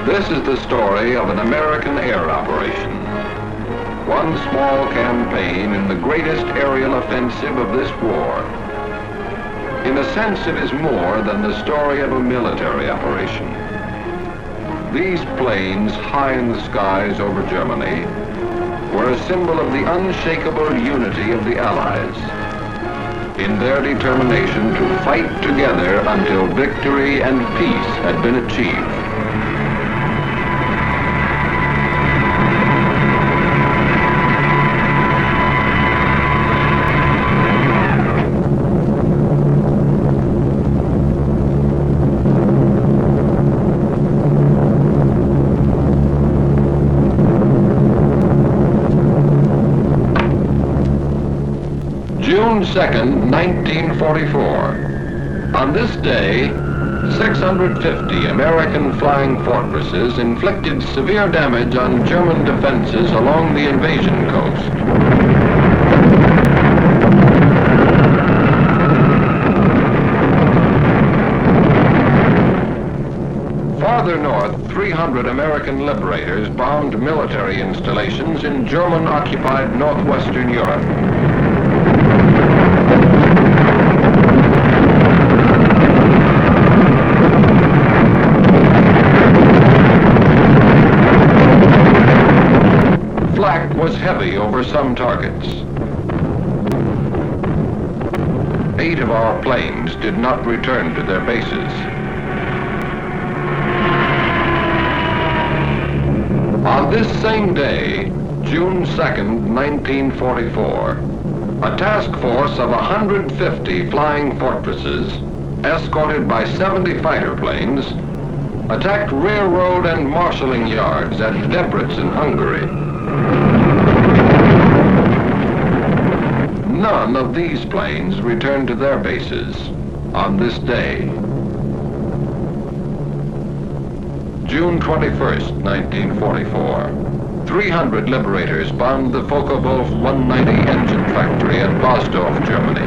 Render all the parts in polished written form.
This is the story of an American air operation. One small campaign in the greatest aerial offensive of this war. In a sense, it is more than the story of a military operation. These planes, high in the skies over Germany, were a symbol of the unshakable unity of the Allies in their determination to fight together until victory and peace had been achieved. June 2nd, 1944. On this day, 650 American flying fortresses inflicted severe damage on German defenses along the invasion coast. Farther north, 300 American Liberators bombed military installations in German-occupied northwestern Europe. Flak was heavy over some targets. 8 of our planes did not return to their bases. On this same day, June 2nd, 1944, a task force of 150 flying fortresses, escorted by 70 fighter planes, attacked railroad and marshalling yards at Debrecen in Hungary. None of these planes returned to their bases on this day. June 21st, 1944. 300 Liberators bombed the Focke-Wulf 190 engine factory at Basdorf, Germany.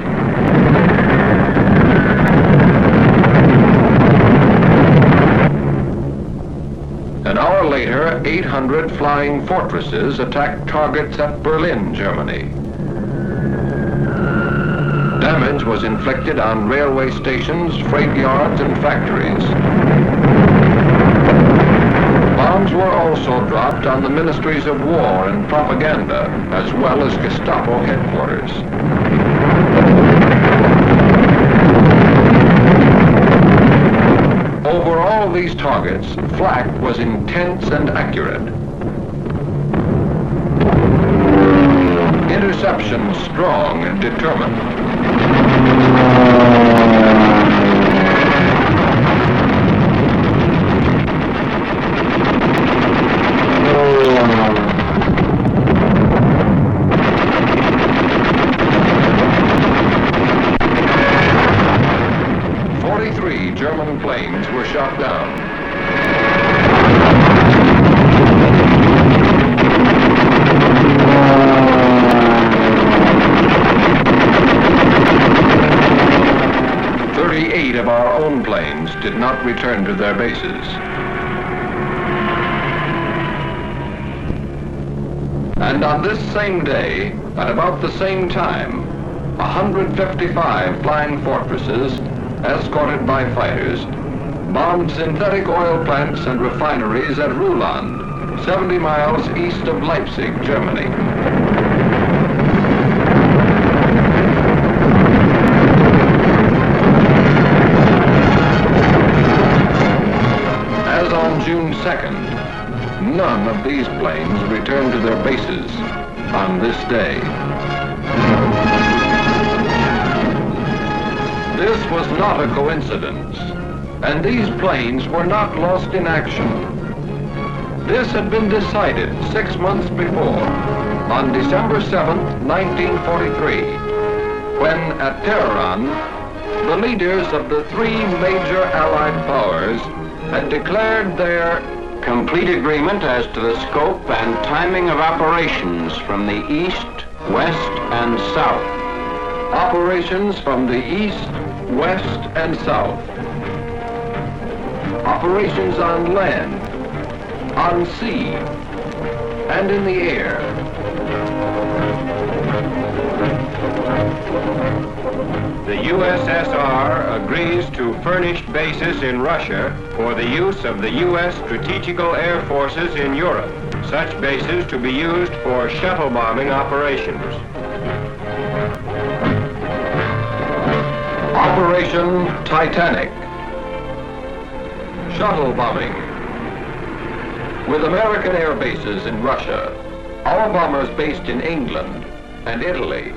An hour later, 800 flying fortresses attacked targets at Berlin, Germany. Damage was inflicted on railway stations, freight yards, and factories. Bombs were also dropped on the ministries of war and propaganda, as well as Gestapo headquarters. Over all these targets, flak was intense and accurate. Interception strong and determined. German planes were shot down. Of our own planes did not return to their bases. And on this same day, at about the same time, 155 flying fortresses, escorted by fighters, bombed synthetic oil plants and refineries at Ruhland, 70 miles east of Leipzig, Germany. June 2nd, none of these planes returned to their bases on this day. This was not a coincidence, and these planes were not lost in action. This had been decided 6 months before, on December 7th, 1943, when at Tehran, the leaders of the 3 major Allied powers had declared their complete agreement as to the scope and timing of operations from the east, west, and south. Operations from the east, west, and south. Operations on land, on sea, and in the air. The USSR agrees to furnish bases in Russia for the use of the U.S. strategical air forces in Europe, such bases to be used for shuttle bombing operations. Operation Titanic. Shuttle bombing. With American air bases in Russia, our bombers based in England and Italy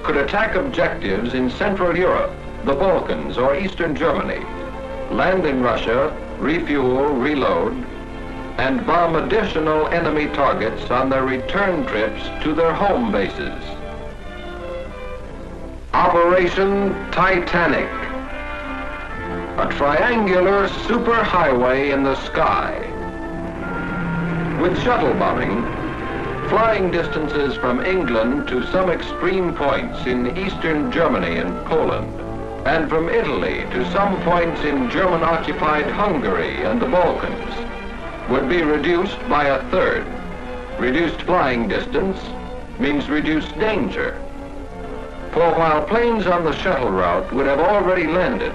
could attack objectives in Central Europe, the Balkans, or Eastern Germany, land in Russia, refuel, reload, and bomb additional enemy targets on their return trips to their home bases. Operation Titanic. A triangular superhighway in the sky. With shuttle bombing, flying distances from England to some extreme points in eastern Germany and Poland, and from Italy to some points in German-occupied Hungary and the Balkans, would be reduced by a third. Reduced flying distance means reduced danger. For while planes on the shuttle route would have already landed,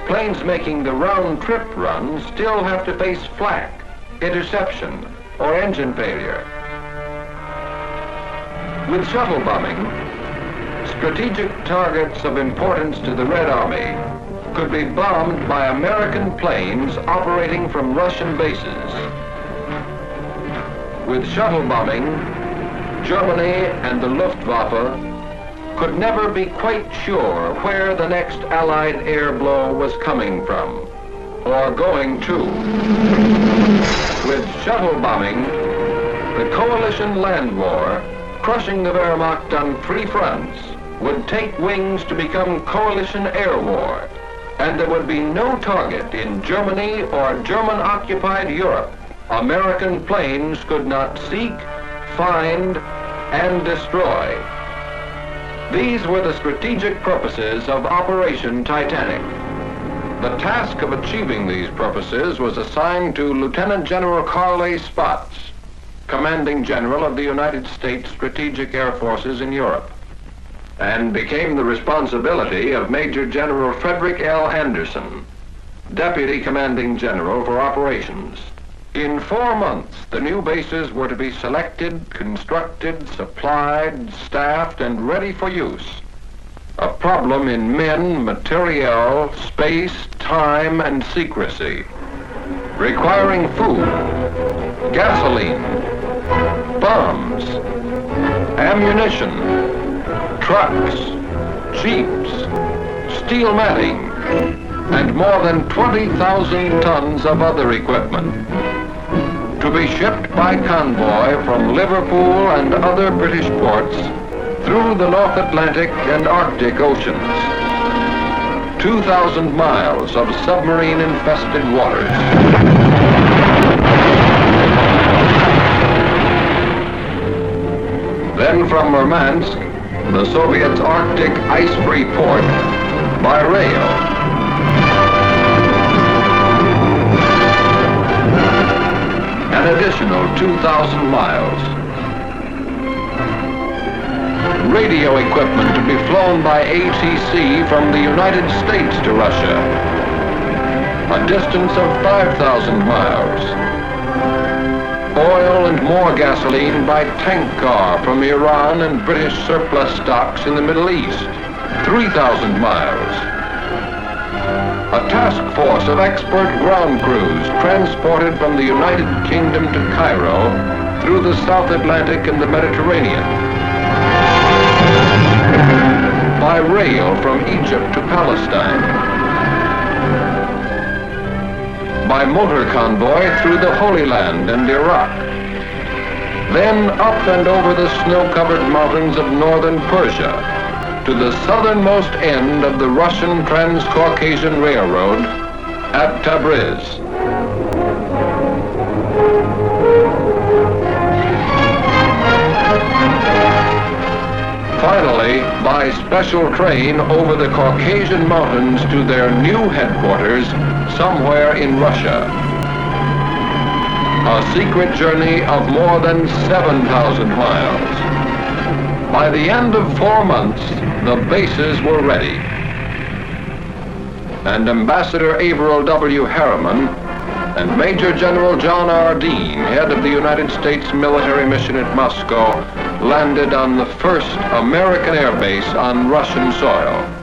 planes making the round-trip run still have to face flak, interception, or engine failure. With shuttle bombing, strategic targets of importance to the Red Army could be bombed by American planes operating from Russian bases. With shuttle bombing, Germany and the Luftwaffe could never be quite sure where the next Allied air blow was coming from, or going to. With shuttle bombing, the coalition land war, crushing the Wehrmacht on three fronts, would take wings to become coalition air war, and there would be no target in Germany or German-occupied Europe American planes could not seek, find, and destroy. These were the strategic purposes of Operation Titanic. The task of achieving these purposes was assigned to Lieutenant General Carl A. Spaatz, Commanding General of the United States Strategic Air Forces in Europe, and became the responsibility of Major General Frederick L. Anderson, Deputy Commanding General for Operations. In 4 months, the new bases were to be selected, constructed, supplied, staffed, and ready for use. A problem in men, materiel, space, time, and secrecy, requiring food, gasoline, bombs, ammunition, trucks, jeeps, steel matting, and more than 20,000 tons of other equipment, to be shipped by convoy from Liverpool and other British ports through the North Atlantic and Arctic Oceans. 2,000 miles of submarine-infested waters. Then from Murmansk, the Soviets' Arctic ice-free port, by rail. An additional 2,000 miles. Radio equipment to be flown by ATC from the United States to Russia. A distance of 5,000 miles. Oil and more gasoline by tank car from Iran and British surplus stocks in the Middle East. 3,000 miles. A task force of expert ground crews transported from the United Kingdom to Cairo through the South Atlantic and the Mediterranean. By rail from Egypt to Palestine. By motor convoy through the Holy Land and Iraq. Then up and over the snow-covered mountains of northern Persia to the southernmost end of the Russian Trans-Caucasian Railroad at Tabriz. Finally, by special train over the Caucasian Mountains to their new headquarters somewhere in Russia. A secret journey of more than 7,000 miles. By the end of 4 months, the bases were ready. And Ambassador Averill W. Harriman and Major General John R. Dean, head of the United States military mission at Moscow, landed on the first American air base on Russian soil.